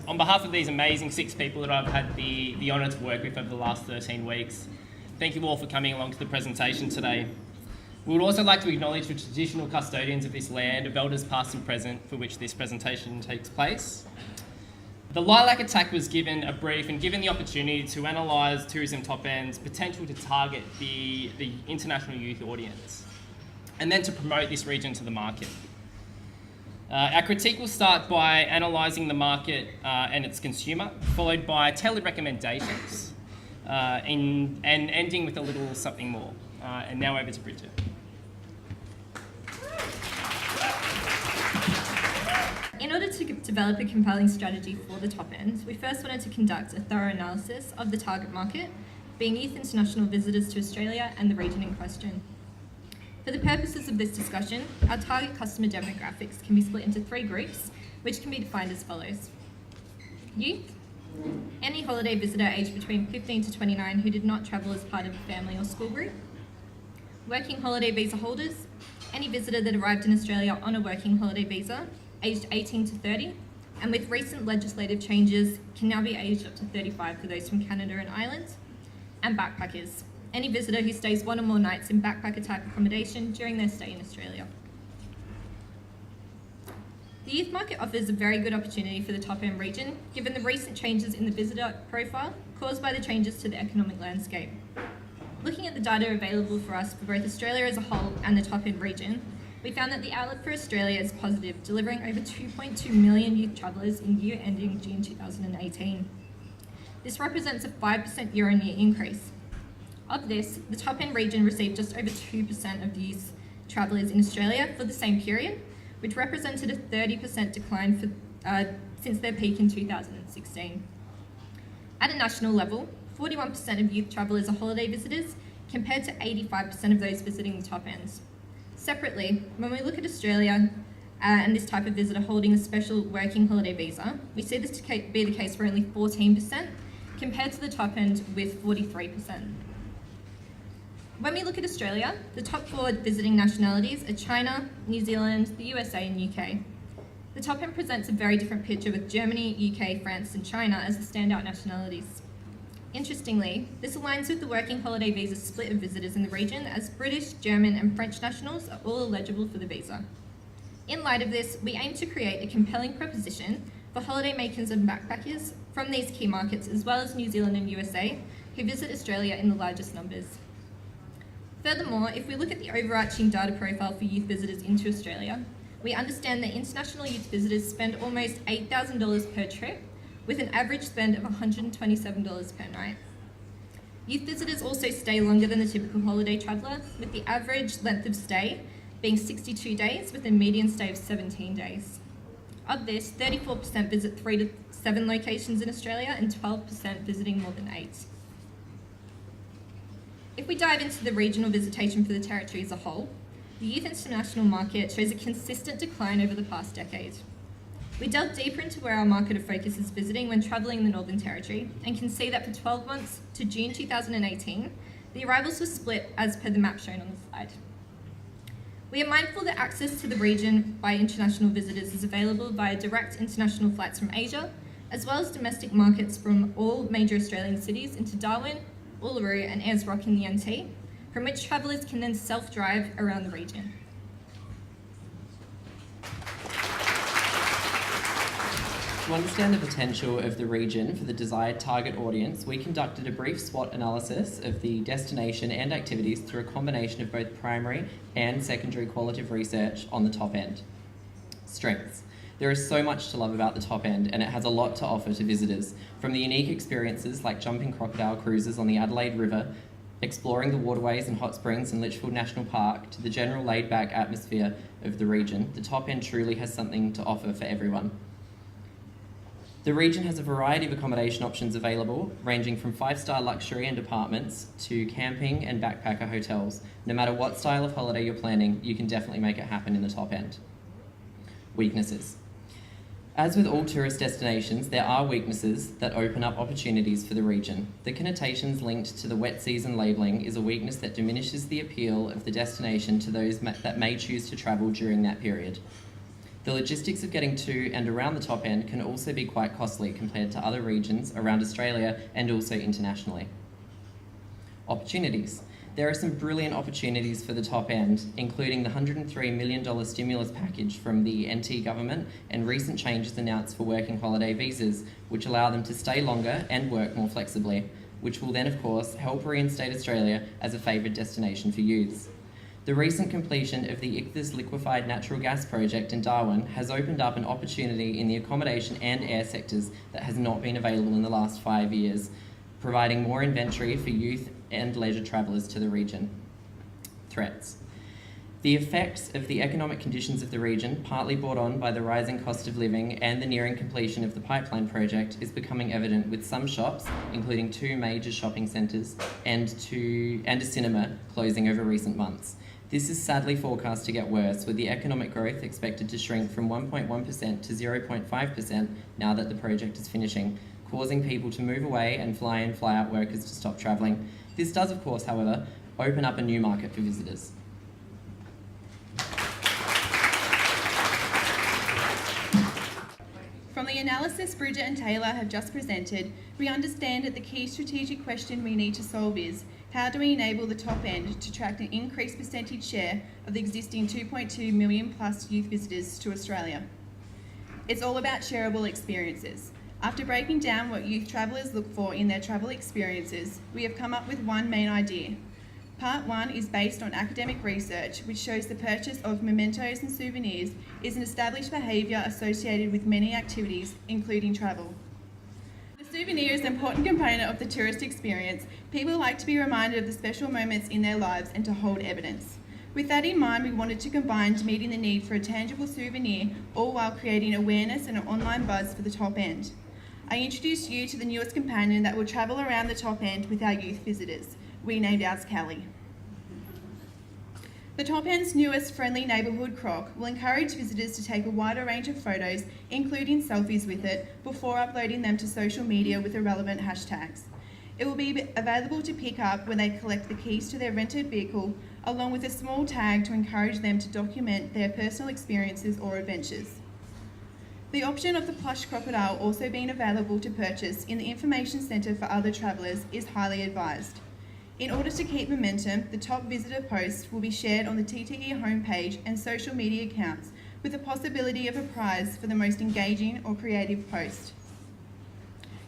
On behalf of these amazing 6 people that I've had the honour to work with over the last 13 weeks, thank you all for coming along to the presentation today. We would also like to acknowledge the traditional custodians of this land, of elders past and present, for which this presentation takes place. The Lilac Attack was given a brief and given the opportunity to analyse Tourism Top End's potential to target the international youth audience, and then to promote this region to the market. Our critique will start by analysing the market and its consumer, followed by tailored recommendations, and ending with a little something more. And now over to Bridget. In order to develop a compelling strategy for the top end, we first wanted to conduct a thorough analysis of the target market, being youth international visitors to Australia and the region in question. For the purposes of this discussion, our target customer demographics can be split into 3 groups, which can be defined as follows. Youth, any holiday visitor aged between 15 to 29 who did not travel as part of a family or school group. Working holiday visa holders, any visitor that arrived in Australia on a working holiday visa, aged 18 to 30, and with recent legislative changes can now be aged up to 35 for those from Canada and Ireland. And backpackers, any visitor who stays 1 or more nights in backpacker type accommodation during their stay in Australia. The youth market offers a very good opportunity for the top end region, given the recent changes in the visitor profile caused by the changes to the economic landscape. Looking at the data available for us for both Australia as a whole and the top end region, we found that the outlook for Australia is positive, delivering over 2.2 million youth travellers in year ending June 2018. This represents a 5% year-on-year increase. Of this, the top end region received just over 2% of youth travellers in Australia for the same period, which represented a 30% decline since their peak in 2016. At a national level, 41% of youth travellers are holiday visitors, compared to 85% of those visiting the top ends. Separately, when we look at Australia and this type of visitor holding a special working holiday visa, we see this to be the case for only 14%, compared to the top end with 43%. When we look at Australia, the top 4 visiting nationalities are China, New Zealand, the USA and UK. The top end presents a very different picture with Germany, UK, France and China as the standout nationalities. Interestingly, this aligns with the working holiday visa split of visitors in the region, as British, German and French nationals are all eligible for the visa. In light of this, we aim to create a compelling proposition for holiday makers and backpackers from these key markets, as well as New Zealand and USA, who visit Australia in the largest numbers. Furthermore, if we look at the overarching data profile for youth visitors into Australia, we understand that international youth visitors spend almost $8,000 per trip, with an average spend of $127 per night. Youth visitors also stay longer than the typical holiday traveller, with the average length of stay being 62 days, with a median stay of 17 days. Of this, 34% visit 3 to 7 locations in Australia and 12% visiting more than 8. If we dive into the regional visitation for the territory as a whole, the youth international market shows a consistent decline over the past decade. We delve deeper into where our market of focus is visiting when travelling in the Northern Territory, and can see that for 12 months to June 2018, the arrivals were split as per the map shown on the slide. We are mindful that access to the region by international visitors is available via direct international flights from Asia, as well as domestic markets from all major Australian cities into Darwin, Uluru and Ayers Rock in the NT, from which travellers can then self-drive around the region. To understand the potential of the region for the desired target audience, we conducted a brief SWOT analysis of the destination and activities through a combination of both primary and secondary qualitative research on the top end. Strengths. There is so much to love about the top end, and it has a lot to offer to visitors, from the unique experiences like jumping crocodile cruises on the Adelaide River, exploring the waterways and hot springs in Litchfield National Park, to the general laid-back atmosphere of the region. The top end truly has something to offer for everyone. The region has a variety of accommodation options available, ranging from 5-star luxury and apartments to camping and backpacker hotels. No matter what style of holiday you're planning, you can definitely make it happen in the top end. Weaknesses. As with all tourist destinations, there are weaknesses that open up opportunities for the region. The connotations linked to the wet season labelling is a weakness that diminishes the appeal of the destination to those that may choose to travel during that period. The logistics of getting to and around the top end can also be quite costly compared to other regions around Australia and also internationally. Opportunities. There are some brilliant opportunities for the top end, including the $103 million stimulus package from the NT government and recent changes announced for working holiday visas, which allow them to stay longer and work more flexibly, which will then, of course, help reinstate Australia as a favoured destination for youths. The recent completion of the Ichthys liquefied natural gas project in Darwin has opened up an opportunity in the accommodation and air sectors that has not been available in the last 5 years, providing more inventory for youth and leisure travellers to the region. Threats. The effects of the economic conditions of the region, partly brought on by the rising cost of living and the nearing completion of the pipeline project, is becoming evident with some shops, including 2 major shopping centres and a cinema, closing over recent months. This is sadly forecast to get worse, with the economic growth expected to shrink from 1.1% to 0.5% now that the project is finishing, causing people to move away and fly in, fly out workers to stop travelling. This does, of course, however, open up a new market for visitors. From the analysis Bridget and Taylor have just presented, we understand that the key strategic question we need to solve is, how do we enable the top end to attract an increased percentage share of the existing 2.2 million plus youth visitors to Australia? It's all about shareable experiences. After breaking down what youth travellers look for in their travel experiences, we have come up with one main idea. Part 1 is based on academic research, which shows the purchase of mementos and souvenirs is an established behaviour associated with many activities, including travel. The souvenir is an important component of the tourist experience. People like to be reminded of the special moments in their lives and to hold evidence. With that in mind, we wanted to combine meeting the need for a tangible souvenir, all while creating awareness and an online buzz for the top end. I introduced you to the newest companion that will travel around the top end with our youth visitors. We named ours Callie. The top end's newest friendly neighbourhood croc will encourage visitors to take a wider range of photos, including selfies with it, before uploading them to social media with the relevant hashtags. It will be available to pick up when they collect the keys to their rented vehicle, along with a small tag to encourage them to document their personal experiences or adventures. The option of the plush crocodile also being available to purchase in the information centre for other travellers is highly advised. In order to keep momentum, the top visitor posts will be shared on the TTE homepage and social media accounts, with the possibility of a prize for the most engaging or creative post.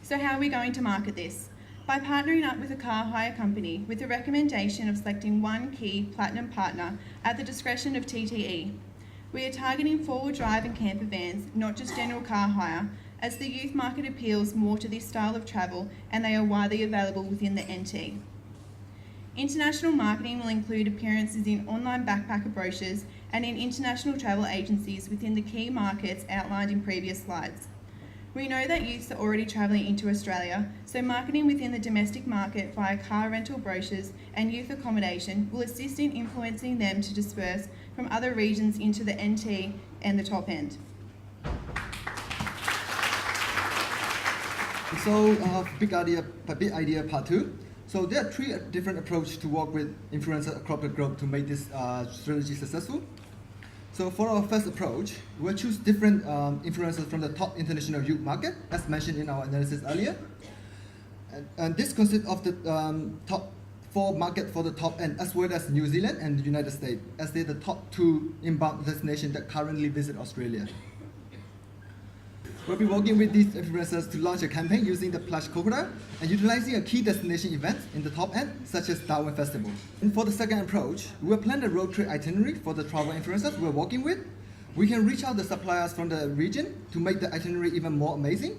So how are we going to market this? By partnering up with a car hire company with the recommendation of selecting one key platinum partner at the discretion of TTE. We are targeting four-wheel drive and camper vans, not just general car hire, as the youth market appeals more to this style of travel and they are widely available within the NT. International marketing will include appearances in online backpacker brochures and in international travel agencies within the key markets outlined in previous slides. We know that youths are already travelling into Australia, so marketing within the domestic market via car rental brochures and youth accommodation will assist in influencing them to disperse from other regions into the NT and the top end. So, big idea part 2. So there are 3 different approaches to work with influencers across the globe to make this strategy successful. So for our first approach, we'll choose different influencers from the top international youth market, as mentioned in our analysis earlier. And this consists of the top 4 markets for the top end, as well as New Zealand and the United States, as they're the top 2 inbound destinations that currently visit Australia. We'll be working with these influencers to launch a campaign using the plush crocodile and utilizing a key destination events in the top end, such as Darwin Festival. And for the second approach, we'll plan a road trip itinerary for the travel influencers we're working with. We can reach out the suppliers from the region to make the itinerary even more amazing.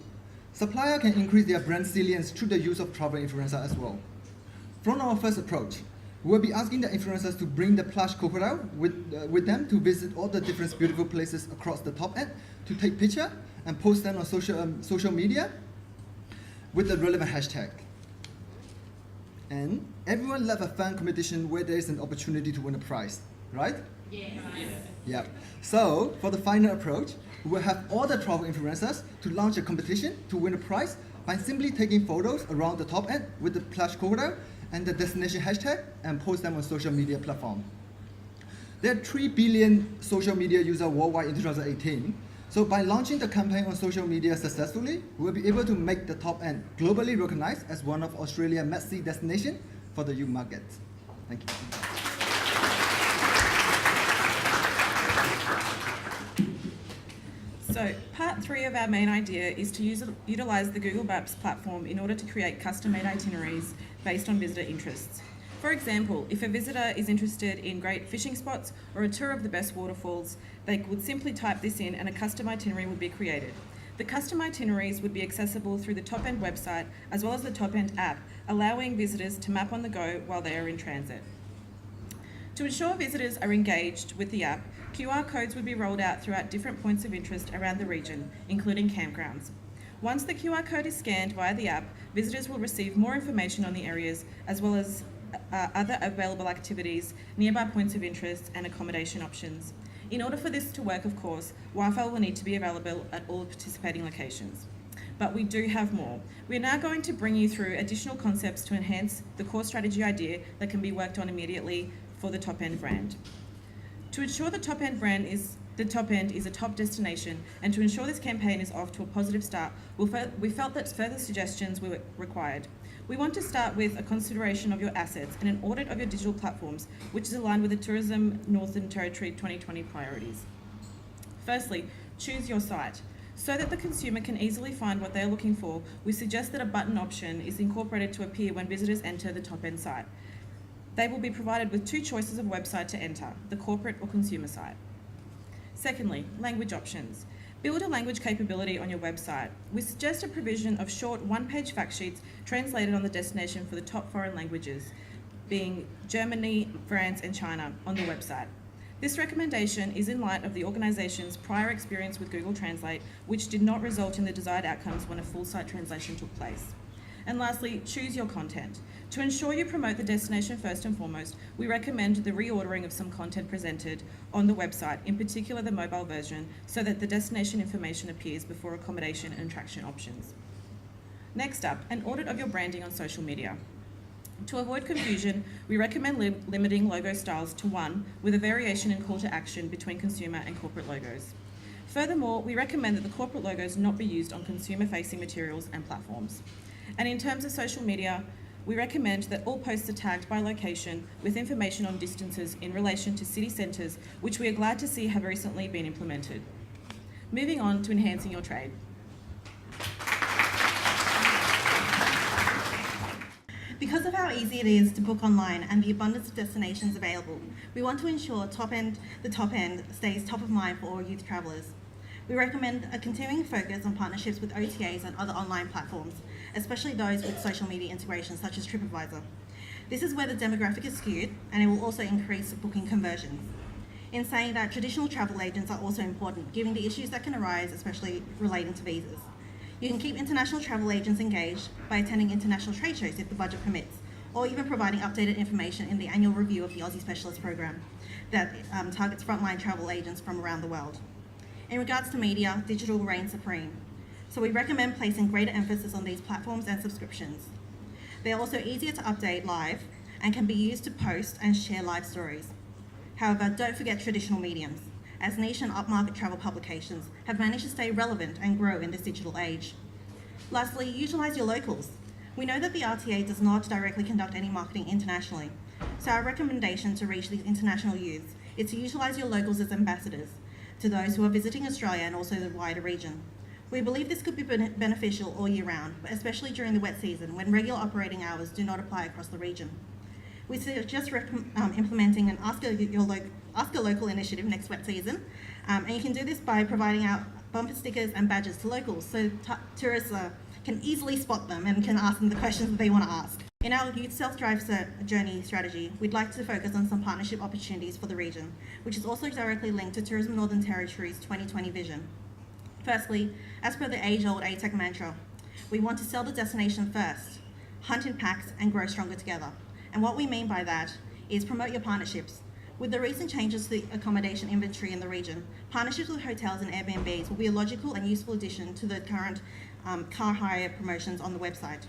Suppliers can increase their brand salience through the use of travel influencers as well. From our first approach, we'll be asking the influencers to bring the plush crocodile with them to visit all the different beautiful places across the top end to take pictures and post them on social media with the relevant hashtag. And everyone love a fun competition where there is an opportunity to win a prize. right? Yeah. So for the final approach, we will have all the travel influencers to launch a competition to win a prize by simply taking photos around the top end with the plush crocodile and the destination hashtag and post them on social media platform. There are 3 billion social media users worldwide in 2018. So by launching the campaign on social media successfully, we'll be able to make the top end globally recognized as one of Australia's must-see destinations for the youth market. Thank you. So, part 3 of our main idea is to utilise the Google Maps platform in order to create custom-made itineraries based on visitor interests. For example, if a visitor is interested in great fishing spots or a tour of the best waterfalls, they would simply type this in and a custom itinerary would be created. The custom itineraries would be accessible through the Top End website as well as the Top End app, allowing visitors to map on the go while they are in transit. To ensure visitors are engaged with the app, QR codes would be rolled out throughout different points of interest around the region, including campgrounds. Once the QR code is scanned via the app, visitors will receive more information on the areas as well as other available activities, nearby points of interest and accommodation options. In order for this to work, of course, Wi-Fi will need to be available at all participating locations. But we do have more. We are now going to bring you through additional concepts to enhance the core strategy idea that can be worked on immediately for the Top End brand. To ensure the Top End brand is the Top End is a top destination, and to ensure this campaign is off to a positive start, we felt that further suggestions were required. We want to start with a consideration of your assets and an audit of your digital platforms, which is aligned with the Tourism Northern Territory 2020 priorities. Firstly, choose your site. So that the consumer can easily find what they are looking for, we suggest that a button option is incorporated to appear when visitors enter the Top End site. They will be provided with 2 choices of website to enter, the corporate or consumer site. Secondly, language options. Build a language capability on your website. We suggest a provision of short one-page fact sheets translated on the destination for the top foreign languages, being Germany, France and China, on the website. This recommendation is in light of the organisation's prior experience with Google Translate, which did not result in the desired outcomes when a full site translation took place. And lastly, choose your content. To ensure you promote the destination first and foremost, we recommend the reordering of some content presented on the website, in particular the mobile version, so that the destination information appears before accommodation and attraction options. Next up, an audit of your branding on social media. To avoid confusion, we recommend limiting logo styles to 1, with a variation in call to action between consumer and corporate logos. Furthermore, we recommend that the corporate logos not be used on consumer-facing materials and platforms. And in terms of social media, we recommend that all posts are tagged by location with information on distances in relation to city centres, which we are glad to see have recently been implemented. Moving on to enhancing your trade. Because of how easy it is to book online and the abundance of destinations available, we want to ensure the top end stays top of mind for all youth travellers. We recommend a continuing focus on partnerships with OTAs and other online platforms, especially those with social media integrations such as TripAdvisor. This is where the demographic is skewed, and it will also increase booking conversions. In saying that, traditional travel agents are also important, given the issues that can arise, especially relating to visas. You can keep international travel agents engaged by attending international trade shows if the budget permits, or even providing updated information in the annual review of the Aussie Specialist Program that targets frontline travel agents from around the world. In regards to media, digital reigns supreme, so we recommend placing greater emphasis on these platforms and subscriptions. They are also easier to update live and can be used to post and share live stories. However, don't forget traditional mediums, as niche and upmarket travel publications have managed to stay relevant and grow in this digital age. Lastly, utilise your locals. We know that the RTA does not directly conduct any marketing internationally, so our recommendation to reach these international youths is to utilise your locals as ambassadors to those who are visiting Australia and also the wider region. We believe this could be beneficial all year round, but especially during the wet season when regular operating hours do not apply across the region. We suggest implementing an Ask a Local initiative next wet season, and you can do this by providing out bumper stickers and badges to locals so tourists can easily spot them and can ask them the questions that they want to ask. In our Youth Self-Drive Journey strategy, we'd like to focus on some partnership opportunities for the region, which is also directly linked to Tourism Northern Territory's 2020 vision. Firstly, as per the age-old ATAC mantra, we want to sell the destination first, hunt in packs and grow stronger together. And what we mean by that is promote your partnerships. With the recent changes to the accommodation inventory in the region, partnerships with hotels and Airbnbs will be a logical and useful addition to the current car hire promotions on the website.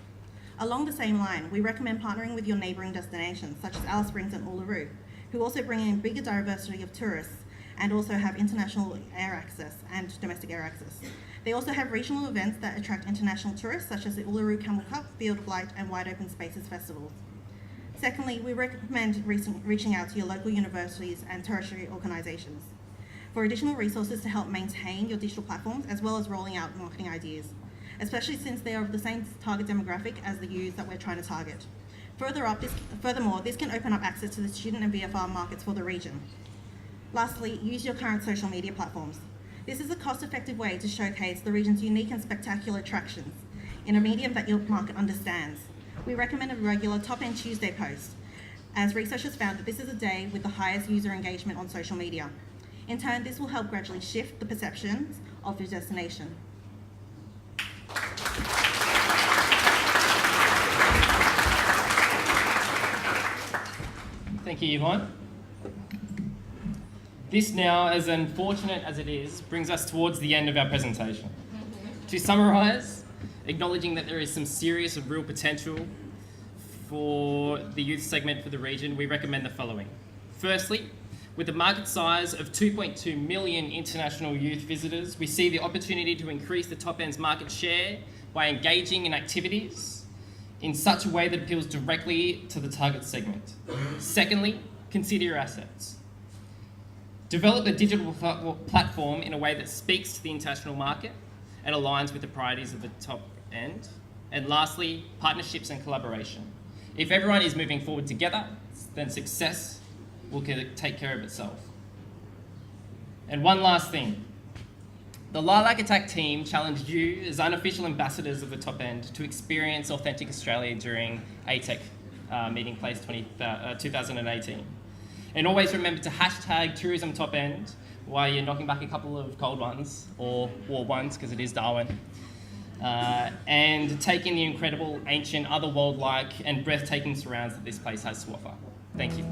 Along the same line, we recommend partnering with your neighbouring destinations, such as Alice Springs and Uluru, who also bring in bigger diversity of tourists and also have international air access and domestic air access. They also have regional events that attract international tourists, such as the Uluru Camel Cup, Field of Light and Wide Open Spaces festivals. Secondly, we recommend reaching out to your local universities and tertiary organisations for additional resources to help maintain your digital platforms, as well as rolling out marketing ideas, especially since they are of the same target demographic as the youth that we're trying to target. Furthermore, this can open up access to the student and VFR markets for the region. Lastly, use your current social media platforms. This is a cost-effective way to showcase the region's unique and spectacular attractions in a medium that your market understands. We recommend a regular Top End Tuesday post, as researchers found that this is a day with the highest user engagement on social media. In turn, this will help gradually shift the perceptions of your destination. Thank you, Yvonne. This now, as unfortunate as it is, brings us towards the end of our presentation. To summarise, acknowledging that there is some serious and real potential for the youth segment for the region, we recommend the following. Firstly, with a market size of 2.2 million international youth visitors, we see the opportunity to increase the Top End's market share by engaging in activities in such a way that appeals directly to the target segment. Secondly, consider your assets. Develop a digital platform in a way that speaks to the international market and aligns with the priorities of the Top End. And lastly, partnerships and collaboration. If everyone is moving forward together, then success will take care of itself. And one last thing. The Lilac Attack team challenged you as unofficial ambassadors of the Top End to experience authentic Australia during ATEC meeting place 2018. And always remember to hashtag tourism Top End while you're knocking back a couple of cold ones or warm ones, because it is Darwin. And take in the incredible, ancient, otherworld-like and breathtaking surrounds that this place has to offer. Thank you.